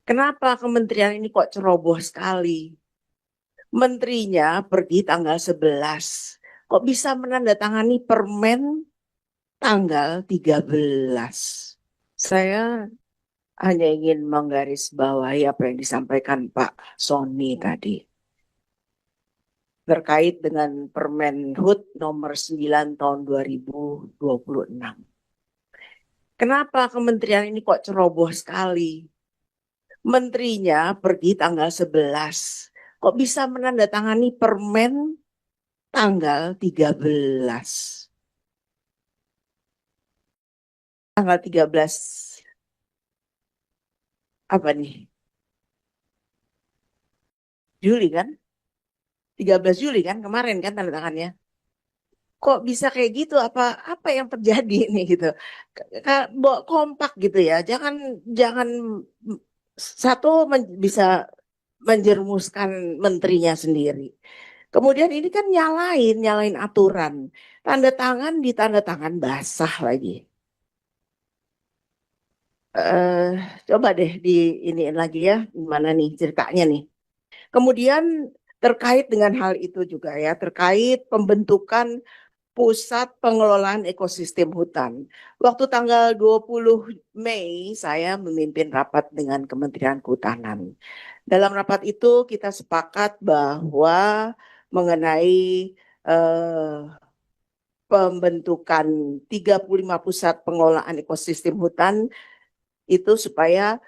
Kenapa kementerian ini kok ceroboh sekali? Menterinya pergi tanggal 11. Kok bisa menandatangani permen tanggal 13? Saya hanya ingin menggarisbawahi apa yang disampaikan Pak Sony tadi terkait dengan Permen HUT nomor 9 tahun 2026. Kenapa kementerian ini kok ceroboh sekali? Menterinya pergi tanggal 11. Kok bisa menandatangani permen tanggal 13? Tanggal 13 apa nih? Juli kan? 13 Juli kan kemarin kan tanda tangannya. Kok bisa kayak gitu? Apa apa yang terjadi nih gitu? Kompak gitu ya. Jangan jangan satu bisa menjerumuskan menterinya sendiri. Kemudian ini kan nyalain aturan. Tanda tangan di tanda tangan basah lagi. eh Coba deh di iniin lagi ya, gimana nih ceritanya nih. Kemudian terkait dengan hal itu juga ya, terkait pembentukan Pusat Pengelolaan Ekosistem Hutan. Waktu tanggal 20 Mei, saya memimpin rapat dengan Kementerian Kehutanan. Dalam rapat itu kita sepakat bahwa mengenai eh, pembentukan 35 pusat pengelolaan ekosistem hutan itu supaya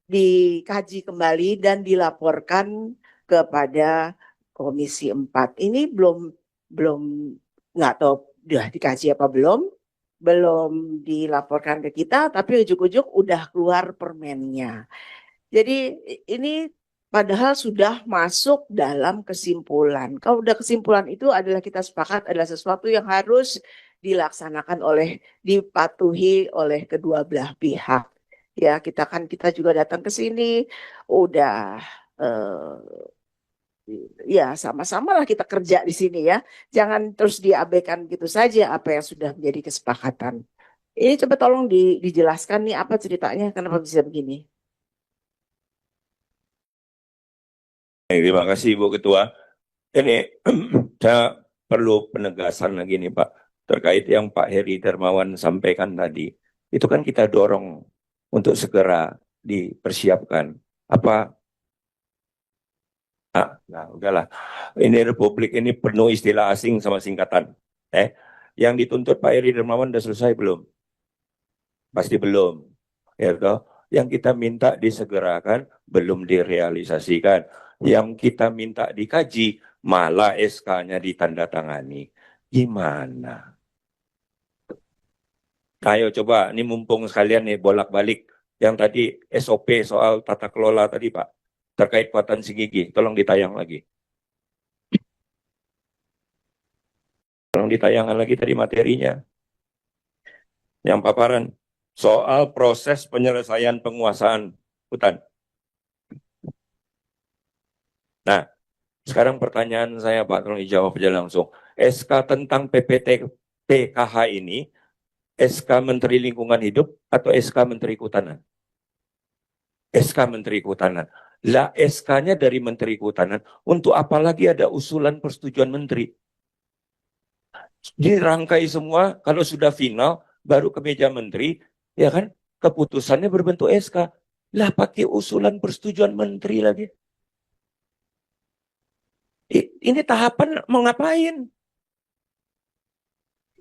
dikaji kembali dan dilaporkan kepada Komisi 4. Ini belum nggak tahu udah dikaji apa belum dilaporkan ke kita, tapi ujuk-ujuk udah keluar permennya. Jadi ini padahal sudah masuk dalam kesimpulan. Kalau udah kesimpulan itu adalah kita sepakat adalah sesuatu yang harus dilaksanakan dipatuhi oleh kedua belah pihak. Ya, kita juga datang ke sini udah ya sama-sama lah kita kerja di sini ya. Jangan terus diabaikan gitu saja apa yang sudah menjadi kesepakatan. Ini coba tolong dijelaskan nih apa ceritanya kenapa bisa begini. Terima kasih Ibu Ketua. Ini saya perlu penegasan lagi nih Pak, terkait yang Pak Heri Darmawan sampaikan tadi. Itu kan kita dorong untuk segera dipersiapkan. Apa? Nah, udahlah. Ini Republik ini penuh istilah asing sama singkatan. Yang dituntut Pak Heri Darmawan sudah selesai belum? Pasti belum. Ya toh? Yang kita minta disegerakan belum direalisasikan. Yang kita minta dikaji malah SK-nya ditandatangani. Gimana? Ayo coba, ini mumpung sekalian nih bolak-balik yang tadi SOP soal tata kelola tadi Pak, terkait potensi gigi, tolong ditayang lagi. Tolong ditayangkan lagi tadi materinya. Yang paparan soal proses penyelesaian penguasaan hutan. Nah, sekarang pertanyaan saya Pak, tolong dijawab aja langsung. SK tentang PPT PKH ini, SK Menteri Lingkungan Hidup atau SK Menteri Kehutanan? SK Menteri Kehutanan. Lah SK-nya dari Menteri Kehutanan, untuk apa lagi ada usulan persetujuan Menteri? Dirangkai semua, kalau sudah final, baru ke meja Menteri, ya kan? Keputusannya berbentuk SK. Lah pakai usulan persetujuan Menteri lagi. Ini tahapan mau ngapain?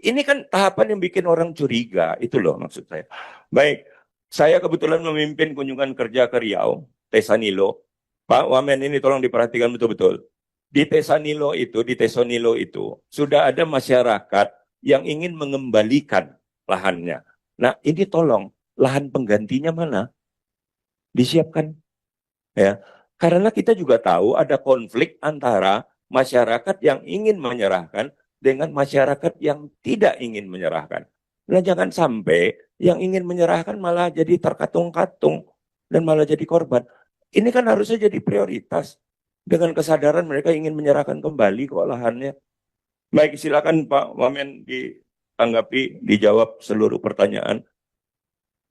Ini kan tahapan yang bikin orang curiga, itu loh maksud saya. Baik, saya kebetulan memimpin kunjungan kerja ke Riau, Tesanilo. Pak Wamen ini tolong diperhatikan betul-betul. Di Tesanilo itu, di Tesonilo itu, sudah ada masyarakat yang ingin mengembalikan lahannya. Nah, ini tolong, lahan penggantinya mana? Disiapkan. Ya, karena kita juga tahu ada konflik antara masyarakat yang ingin menyerahkan dengan masyarakat yang tidak ingin menyerahkan. Nah, jangan sampai yang ingin menyerahkan malah jadi terkatung-katung dan malah jadi korban. Ini kan harusnya jadi prioritas dengan kesadaran mereka ingin menyerahkan kembali kok lahannya. Baik, silakan Pak Wamen ditanggapi, dijawab seluruh pertanyaan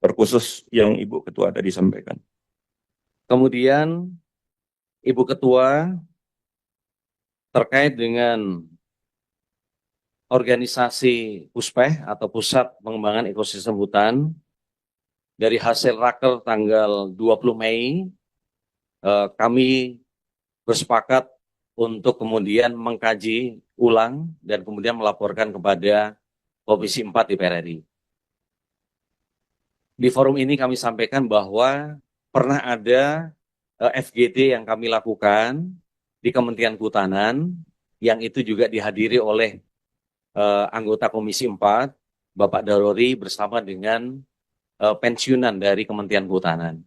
terkhusus yang Ibu Ketua tadi sampaikan. Kemudian Ibu Ketua terkait dengan organisasi PUSPEH atau Pusat Pengembangan Ekosistem Hutan, dari hasil raker tanggal 20 Mei, kami bersepakat untuk kemudian mengkaji ulang dan kemudian melaporkan kepada Komisi 4 DPR RI. Di forum ini kami sampaikan bahwa pernah ada FGD yang kami lakukan di Kementerian Kehutanan, yang itu juga dihadiri oleh anggota Komisi 4, Bapak Darori bersama dengan pensiunan dari Kementerian Kehutanan.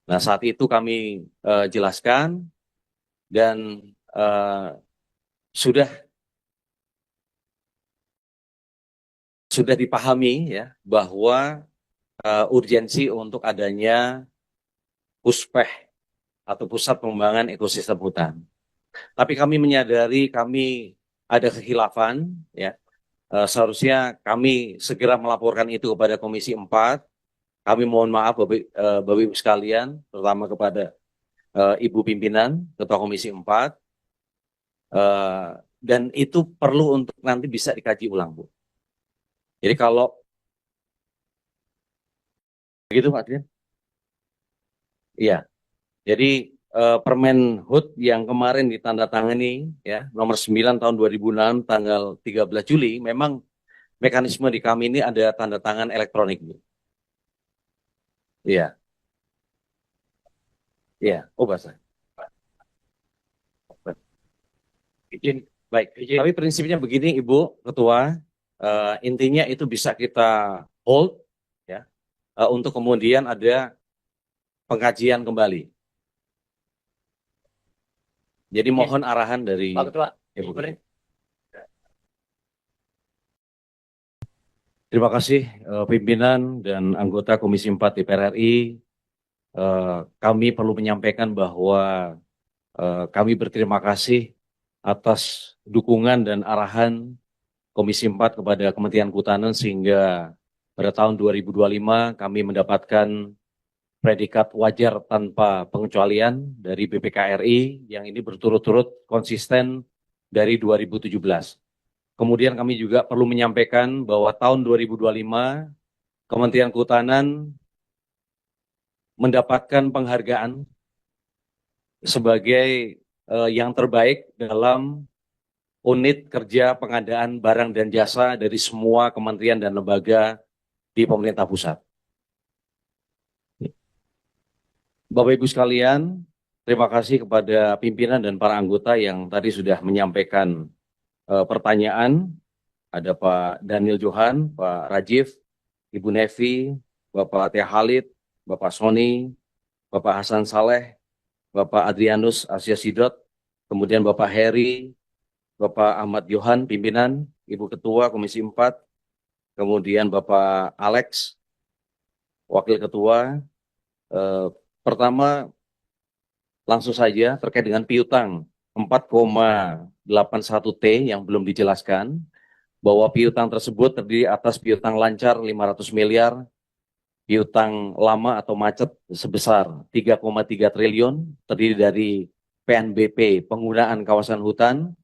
Nah, saat itu kami jelaskan dan sudah dipahami ya bahwa urgensi untuk adanya PUSPEH atau Pusat Pengembangan Ekosistem Hutan. Tapi kami menyadari kami ada kekhilafan ya. Seharusnya kami segera melaporkan itu kepada Komisi 4. Kami mohon maaf Bapak Ibu sekalian, terutama kepada Ibu Pimpinan, Ketua Komisi 4. Dan itu perlu untuk nanti bisa dikaji ulang, Bu. Jadi kalau begitu Pak Adrian? Iya. Jadi Permen HUT yang kemarin ditandatangani ya nomor 9 tahun 2006 tanggal 13 Juli memang mekanisme di kami ini ada tanda tangan elektronik, Bu. Iya. Iya, oh bahasa. Izin, baik. Izin. Tapi prinsipnya begini, Ibu Ketua, intinya itu bisa kita hold ya untuk kemudian ada pengkajian kembali. Jadi mohon arahan dari Pak Ketua. Ibu Ketua. Terima kasih pimpinan dan anggota Komisi 4 DPR RI. Kami perlu menyampaikan bahwa kami berterima kasih atas dukungan dan arahan Komisi 4 kepada Kementerian Kehutanan sehingga pada tahun 2025 kami mendapatkan predikat wajar tanpa pengecualian dari BPK-RI yang ini berturut-turut konsisten dari 2017. Kemudian kami juga perlu menyampaikan bahwa tahun 2025 Kementerian Kehutanan mendapatkan penghargaan sebagai yang terbaik dalam unit kerja pengadaan barang dan jasa dari semua kementerian dan lembaga di pemerintah pusat. Bapak Ibu sekalian, terima kasih kepada pimpinan dan para anggota yang tadi sudah menyampaikan pertanyaan. Ada Pak Daniel Johan, Pak Rajiv, Ibu Nevi, Bapak Tia Khalid, Bapak Sony, Bapak Hasan Saleh, Bapak Adrianus Asia Sidot, kemudian Bapak Heri, Bapak Ahmad Johan, pimpinan, Ibu Ketua Komisi 4, kemudian Bapak Alex, Wakil Ketua. Pertama, langsung saja terkait dengan piutang 4,81 T yang belum dijelaskan, bahwa piutang tersebut terdiri atas piutang lancar 500 miliar, piutang lama atau macet sebesar 3,3 triliun, terdiri dari PNBP penggunaan kawasan hutan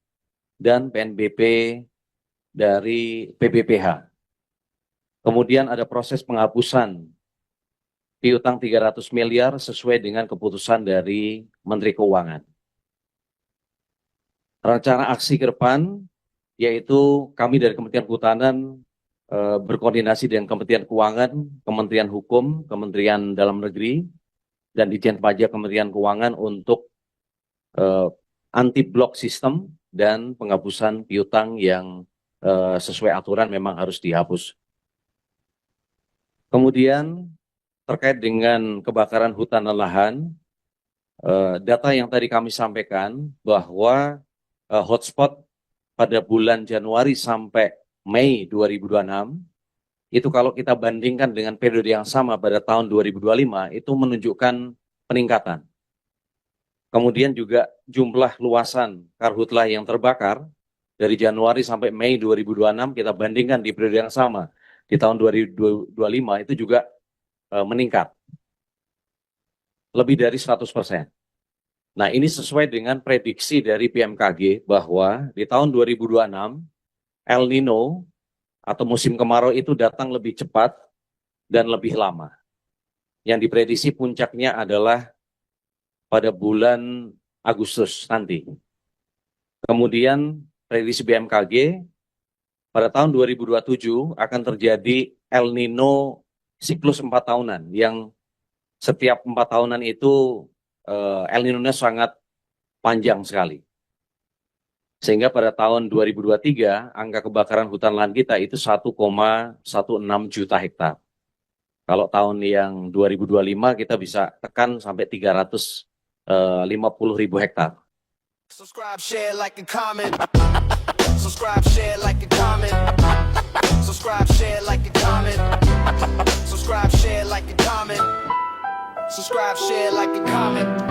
dan PNBP dari PBPH. Kemudian ada proses penghapusan piutang 300 miliar sesuai dengan keputusan dari Menteri Keuangan. Rencana aksi ke depan yaitu kami dari Kementerian Kehutanan berkoordinasi dengan Kementerian Keuangan, Kementerian Hukum, Kementerian Dalam Negeri, dan Ditjen Pajak Kementerian Keuangan untuk anti-block system dan penghapusan piutang yang sesuai aturan memang harus dihapus. Kemudian terkait dengan kebakaran hutan dan lahan, data yang tadi kami sampaikan bahwa hotspot pada bulan Januari sampai Mei 2026, itu kalau kita bandingkan dengan periode yang sama pada tahun 2025, itu menunjukkan peningkatan. Kemudian juga jumlah luasan karhutlah yang terbakar dari Januari sampai Mei 2026, kita bandingkan di periode yang sama di tahun 2025, itu juga meningkat. lebih dari 100%. Nah, ini sesuai dengan prediksi dari BMKG bahwa di tahun 2026 El Nino atau musim kemarau itu datang lebih cepat dan lebih lama. Yang diprediksi puncaknya adalah pada bulan Agustus nanti. Kemudian prediksi BMKG pada tahun 2027 akan terjadi El Nino siklus 4 tahunan yang setiap 4 tahunan itu El Nino-nya sangat panjang sekali. Sehingga pada tahun 2023 angka kebakaran hutan lahan kita itu 1,16 juta hektar. Kalau tahun yang 2025 kita bisa tekan sampai 350.000 hektar. Subscribe, share, like, and comment. Subscribe, share, like, and comment. Subscribe, share, like, and comment. Subscribe, share, like, and comment. Subscribe, share, like, and comment.